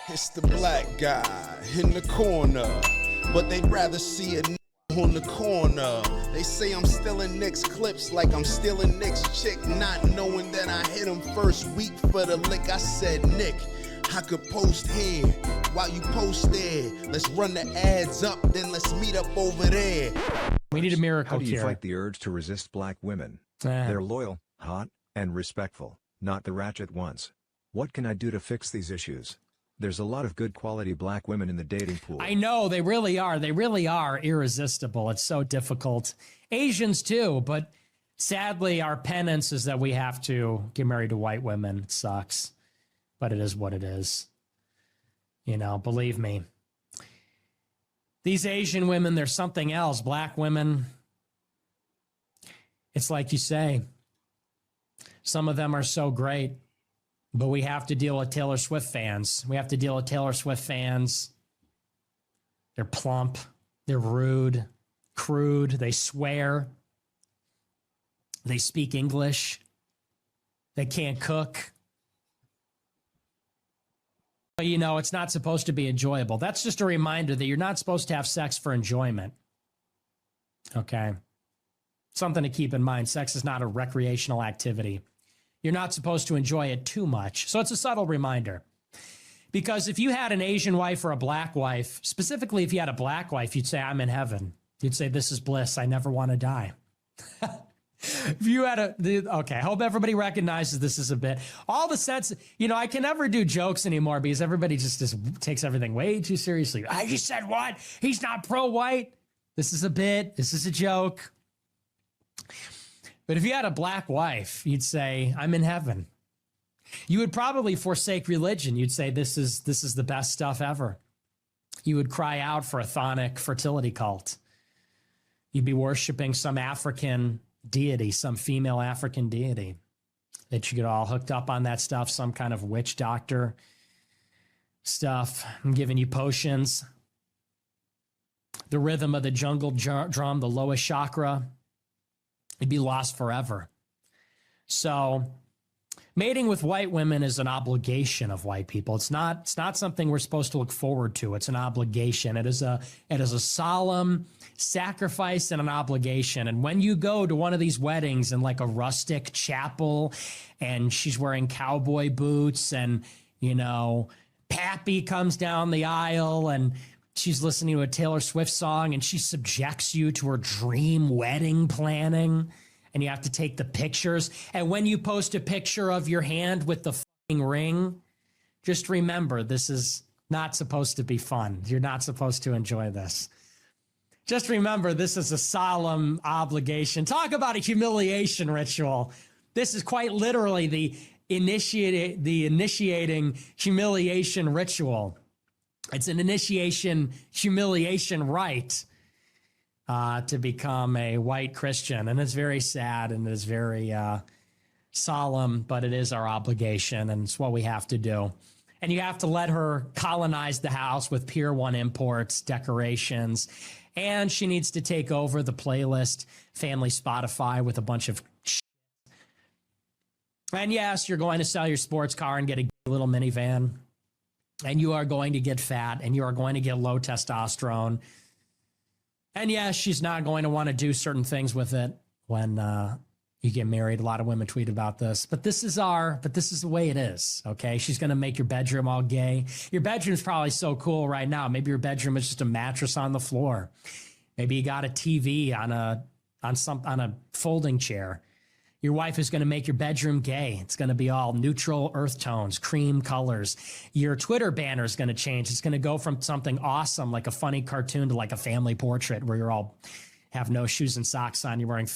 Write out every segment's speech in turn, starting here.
It's the black guy in the corner, but they'd rather see a on the corner. They say I'm stealing Nick's clips like I'm stealing Nick's chick, not knowing that I hit him first week for the lick. I said, Nick, I could post here while you post there. Let's run the ads up, then let's meet up over there. We need a miracle cure. How do you cure. fight the urge to resist black women? They're loyal, hot, and respectful, not the ratchet ones. What can I do to fix these issues? There's a lot of good quality black women in the dating pool. I know, they really are. They really are irresistible. It's so difficult. Asians too, but sadly our penance is that we have to get married to white women. It sucks, but it is what it is. You know, believe me. These Asian women, there's something else. Black women, it's like you say, some of them are so great. But we have to deal with Taylor Swift fans. We have to deal with Taylor Swift fans. They're plump. They're rude, crude. They swear. They speak English. They can't cook. But, you know, it's not supposed to be enjoyable. That's just a reminder that you're not supposed to have sex for enjoyment. Okay? Something to keep in mind. Sex is not a recreational activity. You're not supposed to enjoy it too much. So it's a subtle reminder. Because if you had an Asian wife or a black wife, specifically if you had a black wife, you'd say, I'm in heaven. You'd say, this is bliss. I never want to die. If you had okay, I hope everybody recognizes this is a bit. All the sense, you know, I can never do jokes anymore because everybody just takes everything way too seriously. I just said what? He's not pro-white. This is a bit. This is a joke. But if you had a black wife, you'd say, I'm in heaven. You would probably forsake religion. You'd say, this is the best stuff ever. You would cry out for a chthonic fertility cult. You'd be worshiping some African deity, some female African deity that you get all hooked up on that stuff, some kind of witch doctor stuff. I'm giving you potions. The rhythm of the jungle drum, the lowest chakra. It'd be lost forever. So mating with white women is an obligation of white people. It's not something we're supposed to look forward to. It's an obligation. It is a solemn sacrifice and an obligation. And when you go to one of these weddings in like a rustic chapel and she's wearing cowboy boots and, you know, Pappy comes down the aisle and she's listening to a Taylor Swift song and she subjects you to her dream wedding planning and you have to take the pictures. And when you post a picture of your hand with the fucking ring, just remember, this is not supposed to be fun. You're not supposed to enjoy this. Just remember, this is a solemn obligation. Talk about a humiliation ritual. This is quite literally the initiating humiliation ritual. It's an initiation humiliation rite to become a white Christian. And it's very sad and it's very solemn, but it is our obligation and it's what we have to do. And you have to let her colonize the house with Pier 1 imports, decorations, and she needs to take over the playlist, family Spotify with a bunch of shit. And yes, you're going to sell your sports car and get a little minivan. And you are going to get fat and you are going to get low testosterone. And yes, she's not going to want to do certain things with it when you get married. A lot of women tweet about this, but this is the way it is. Okay. She's going to make your bedroom all gay. Your bedroom's probably so cool right now. Maybe your bedroom is just a mattress on the floor. Maybe you got a TV on a folding chair. Your wife is going to make your bedroom gay. It's going to be all neutral earth tones, cream colors. Your Twitter banner is going to change. It's going to go from something awesome, like a funny cartoon, to like a family portrait where you're all have no shoes and socks on. You're wearing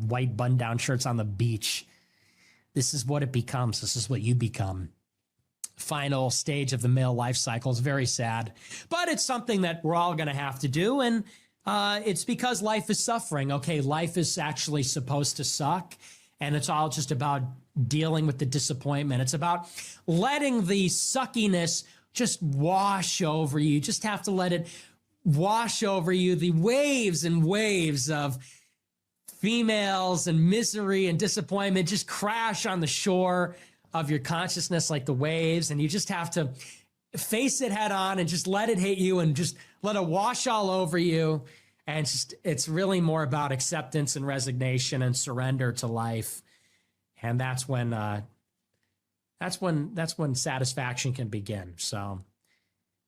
white button-down shirts on the beach. This is what it becomes. This is what you become. Final stage of the male life cycle is very sad, but it's something that we're all going to have to do. And it's because life is suffering. Okay, life is actually supposed to suck. And it's all just about dealing with the disappointment. It's about letting the suckiness just wash over you. You just have to let it wash over you. The waves and waves of females and misery and disappointment just crash on the shore of your consciousness like the waves. And you just have to face it head on and just let it hit you and just let it wash all over you. And it's really more about acceptance and resignation and surrender to life. And that's when satisfaction can begin. So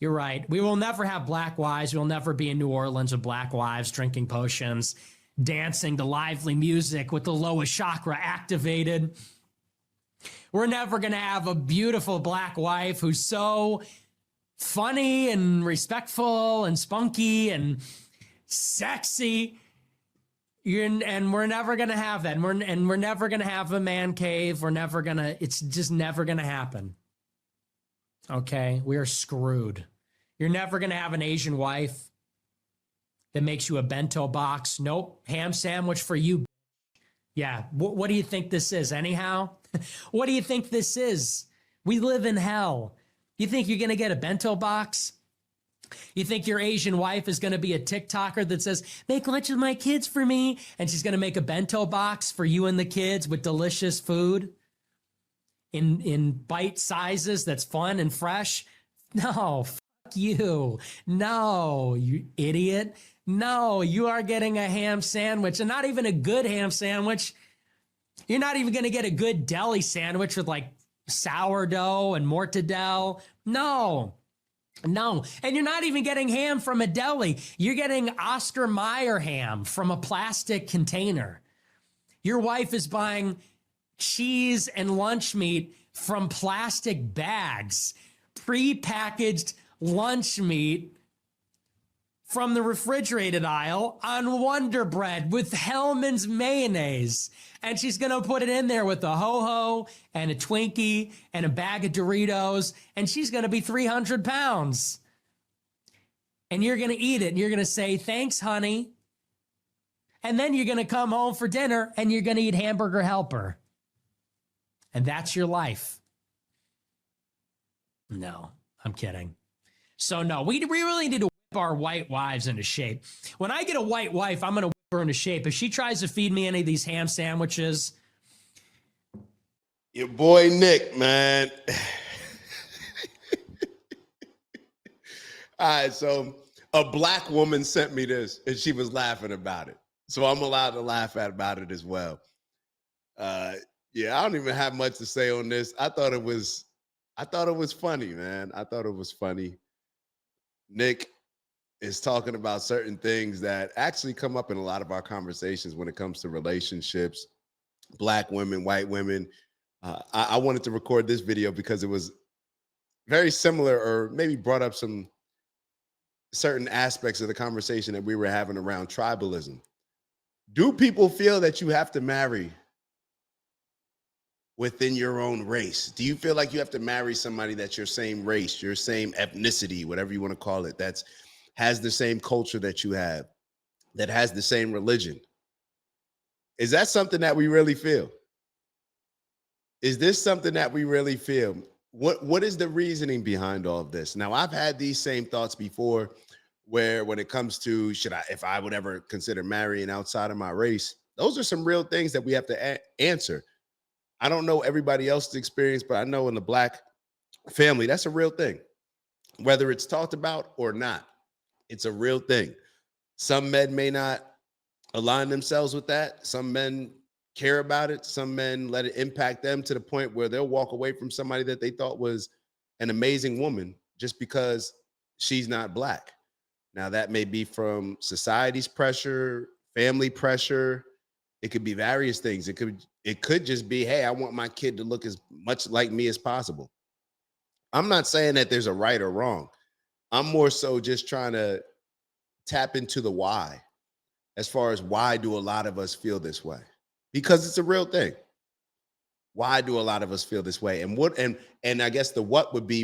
you're right. We will never have black wives. We'll never be in New Orleans with black wives drinking potions, dancing to lively music with the lowest chakra activated. We're never going to have a beautiful black wife who's so funny and respectful and spunky and sexy. And we're never going to have that. And we're never going to have a man cave. It's just never going to happen. Okay, we are screwed. You're never going to have an Asian wife that makes you a bento box. Nope, ham sandwich for you. Yeah, what do you think this is anyhow? What do you think this is? We live in hell. You think you're going to get a bento box? You think your Asian wife is going to be a TikToker that says, make lunch with my kids for me, and she's going to make a bento box for you and the kids with delicious food? In bite sizes that's fun and fresh? No, fuck you. No, you idiot. No, you are getting a ham sandwich, and not even a good ham sandwich. You're not even going to get a good deli sandwich with like sourdough and mortadelle. No. And you're not even getting ham from a deli. You're getting Oscar Mayer ham from a plastic container. Your wife is buying cheese and lunch meat from plastic bags, pre-packaged lunch meat from the refrigerated aisle on Wonder Bread with Hellman's mayonnaise. And she's going to put it in there with a ho-ho and a Twinkie and a bag of Doritos, and she's going to be 300 pounds. And you're going to eat it, and you're going to say, thanks, honey. And then you're going to come home for dinner, and you're going to eat Hamburger Helper. And that's your life. No, I'm kidding. So no, we really need to whip our white wives into shape. When I get a white wife, I'm going to whip her into shape. If she tries to feed me any of these ham sandwiches. Your boy Nick, man. All right, so a black woman sent me this, and she was laughing about it. So I'm allowed to laugh about it as well. Yeah, I don't even have much to say on this. I thought it was funny, man. I thought it was funny. Nick is talking about certain things that actually come up in a lot of our conversations when it comes to relationships, black women, white women. I wanted to record this video because it was very similar, or maybe brought up some certain aspects of the conversation that we were having around tribalism. Do people feel that you have to marry within your own race? Do you feel like you have to marry somebody that's your same race, your same ethnicity, whatever you want to call it, that's has the same culture that you have, that has the same religion? Is that something that we really feel? Is this something that we really feel? What is the reasoning behind all of this? Now, I've had these same thoughts before, where when it comes to if I would ever consider marrying outside of my race, those are some real things that we have to answer. I don't know everybody else's experience, but I know in the black family, that's a real thing. Whether it's talked about or not, it's a real thing. Some men may not align themselves with that. Some men care about it. Some men let it impact them to the point where they'll walk away from somebody that they thought was an amazing woman just because she's not black. Now, that may be from society's pressure, family pressure. It could be various things. It could just be, hey, I want my kid to look as much like me as possible. I'm not saying that there's a right or wrong. I'm more so just trying to tap into the why, as far as why do a lot of us feel this way? Because it's a real thing. Why do a lot of us feel this way? And I guess the what would be,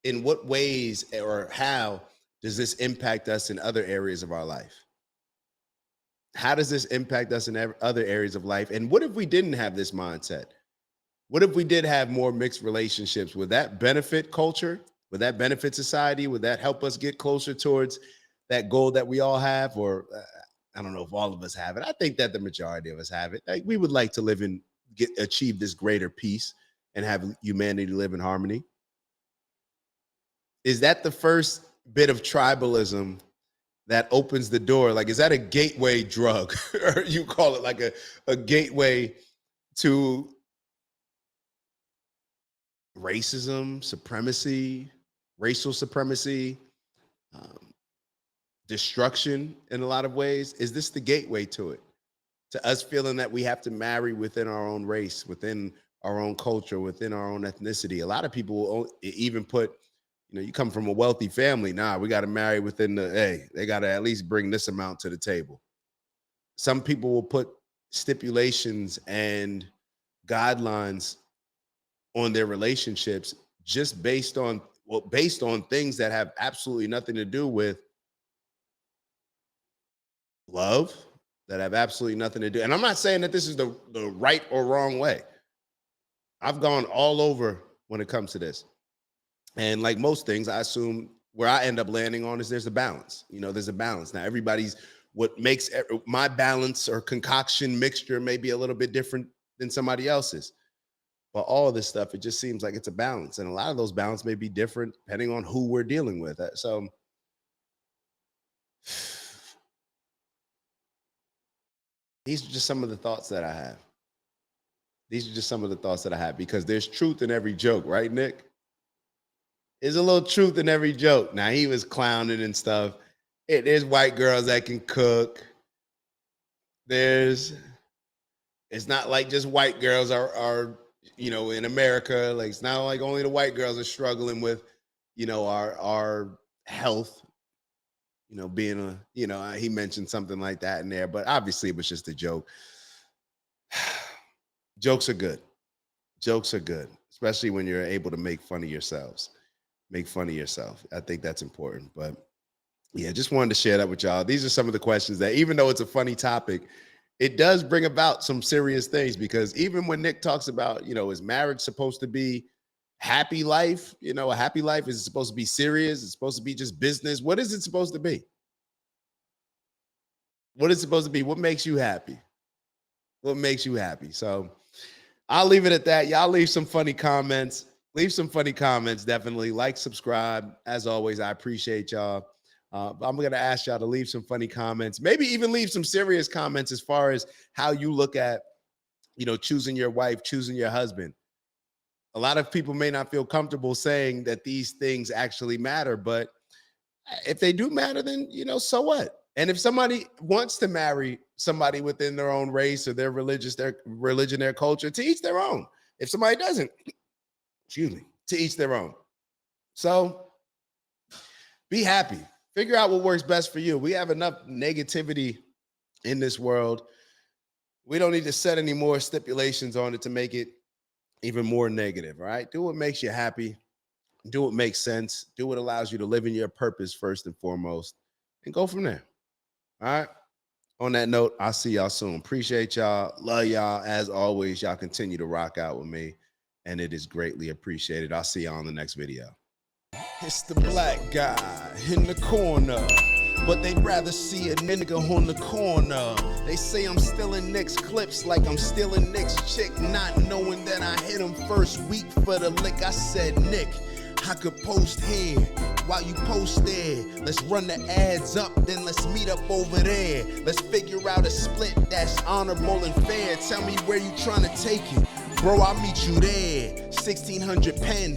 in what ways or how does this impact us in other areas of our life? How does this impact us in other areas of life? And what if we didn't have this mindset? What if we did have more mixed relationships? Would that benefit culture? Would that benefit society? Would that help us get closer towards that goal that we all have? Or I don't know if all of us have it. I think that the majority of us have it. Like, we would like to live achieve this greater peace and have humanity live in harmony. is that the first bit of tribalism that opens the door? Like, is that a gateway drug? Or you call it like a gateway to racism, supremacy, racial supremacy, destruction in a lot of ways? Is this the gateway to it? To us feeling that we have to marry within our own race, within our own culture, within our own ethnicity. A lot of people will even put, you come from a wealthy family. Nah, we got to marry within they got to at least bring this amount to the table. Some people will put stipulations and guidelines on their relationships just based on things that have absolutely nothing to do with love, that have absolutely nothing to do. And I'm not saying that this is the right or wrong way. I've gone all over when it comes to this. And like most things, I assume where I end up landing on is there's a balance. There's a balance. Now, what makes my balance or concoction mixture may be a little bit different than somebody else's. But all of this stuff, it just seems like it's a balance. And a lot of those balance may be different depending on who we're dealing with. So these are just some of the thoughts that I have. Because there's truth in every joke, right, Nick? There's a little truth in every joke. Now, he was clowning and stuff. There's white girls that can cook. It's not like just white girls are in America. Like, it's not like only the white girls are struggling with, our health, being he mentioned something like that in there, but obviously it was just a joke. Jokes are good, especially when you're able to make fun of yourself. I think that's important. But yeah, just wanted to share that with y'all. These are some of the questions that, even though it's a funny topic, it does bring about some serious things, because even when Nick talks about, is marriage supposed to be happy life? A happy life, is it supposed to be serious? It's supposed to be just business? What is it supposed to be? What is it supposed to be? What makes you happy? So I'll leave it at that. Y'all leave some funny comments. Definitely like, subscribe. As always, I appreciate y'all. I'm going to ask y'all to leave some funny comments, maybe even leave some serious comments as far as how you look at, choosing your wife, choosing your husband. A lot of people may not feel comfortable saying that these things actually matter, but if they do matter, then, so what? And if somebody wants to marry somebody within their own race or their religion, their culture, to each their own. If somebody doesn't, to each their own. So be happy. Figure out what works best for you. We have enough negativity in this world. We don't need to set any more stipulations on it to make it even more negative, all right? Do what makes you happy. Do what makes sense. Do what allows you to live in your purpose first and foremost, and go from there. All right? On that note, I'll see y'all soon. Appreciate y'all. Love y'all. As always, y'all continue to rock out with me, and it is greatly appreciated. I'll see y'all on the next video. It's the black guy in the corner, but they'd rather see a nigga on the corner. They say I'm stealing Nick's clips like I'm stealing Nick's chick, not knowing that I hit him first week for the lick. I said, Nick, I could post here while you post there. Let's run the ads up, then let's meet up over there. Let's figure out a split that's honorable and fair. Tell me where you trying to take it. Bro, I'll meet you there. 1600 Penn,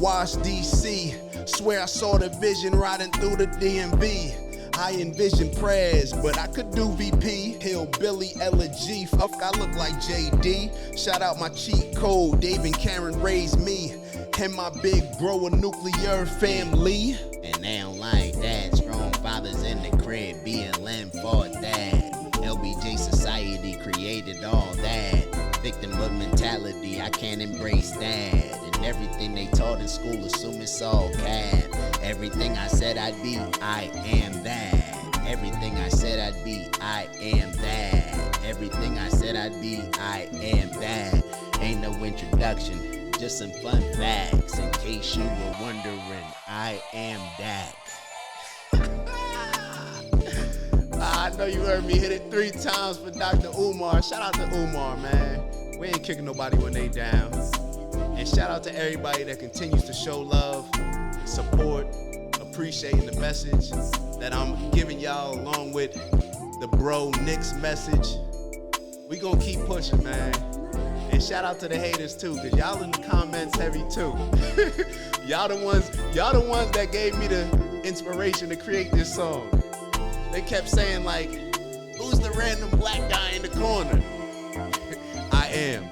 Wash, DC. Swear I saw the vision riding through the DMV. I envision prayers, but I could do VP. Hillbilly, Elegy, fuck, I look like JD. Shout out my cheat code, Dave and Karen raised me. And my big bro, a nuclear family. And they don't like that. Strong fathers in the crib, BLM for that. LBJ society created all that. Victimhood mentality, I can't embrace that. And everything they taught in school, assume it's all cap. Everything I said I'd be, I am that. Everything I said I'd be, I am that. Everything I said I'd be, I am that. Ain't no introduction, just some fun facts. In case you were wondering, I am that. I know you heard me hit it 3 times for Dr. Umar. Shout out to Umar, man. We ain't kicking nobody when they down. And shout out to everybody that continues to show love support, appreciating the message that I'm giving y'all along with the bro Nick's message. We gonna keep pushing, man. And shout out to the haters too, cause y'all in the comments heavy too. y'all the ones that gave me the inspiration to create this song. They kept saying like, who's the random black guy in the corner? I am.